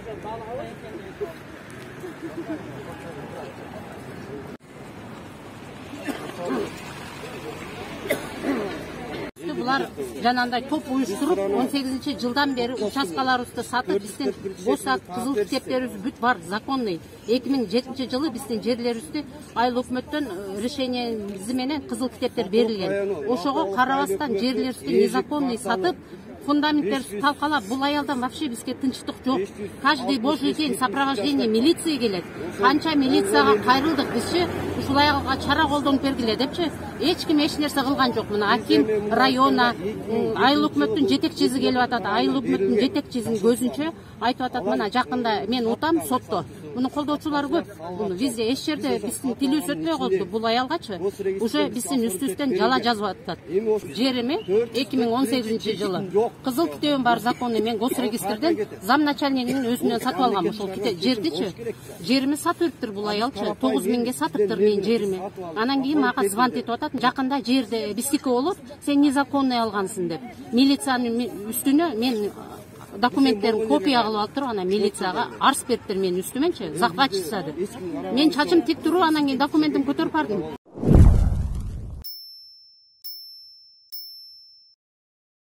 Bular janандай топ uyuşturup 18 жылдан бері учаскаларыбызды сатып, биздин босак, кызыл китептерибиз бүт бар, законный. 2007 жылы биздин жерлерибизде айыл өкмөттөн решениеси менен кызыл китептер берилген. Ошого карабастан жерлерибизди незаконный сатып, фундаменттерибизди талкалап, бул аялдан вообще бизге тынчтык жок. Каждый божий день сопровождение милиции келет. Канча милицияга кайрылдык бизчи, ушул аялга чара колдонуп бергиле депчи. Эч ким эч нерсе кылган жок. Мына аким района, айыл өкмөттүн жетекчиси келип атат. Айыл өкмөттүн жетекчисинин көзүнчө айтып атат, мына жакында мен утам сотто. Муну колдоочулар көп. Муну везде эч жерде биздин тилибиз өтпөй калды бул аялгачы. Уже биздин үстүбүздөн жала жазып атат. Жерими 2018 жылы кызыл китебим бар законный, мен госрегистрден зам начальнигинин өзүнөн сатып алгам ошол жердичи. Жерими сатып бериптир бул аялчы. 9000ге сатыптыр мен жерими. Анан кийин мага звонок этип атат. Жакында жерде биздики болуп, сен незаконный алгансың деп. Милициянын үстүнө мен документтерин копия кылып алып туруп, анан милицияга арыз бериптир менин үстүмөнчү, захватчица деп. Мен чачым тик туруп, анан кийин документимди көтөрүп бардым.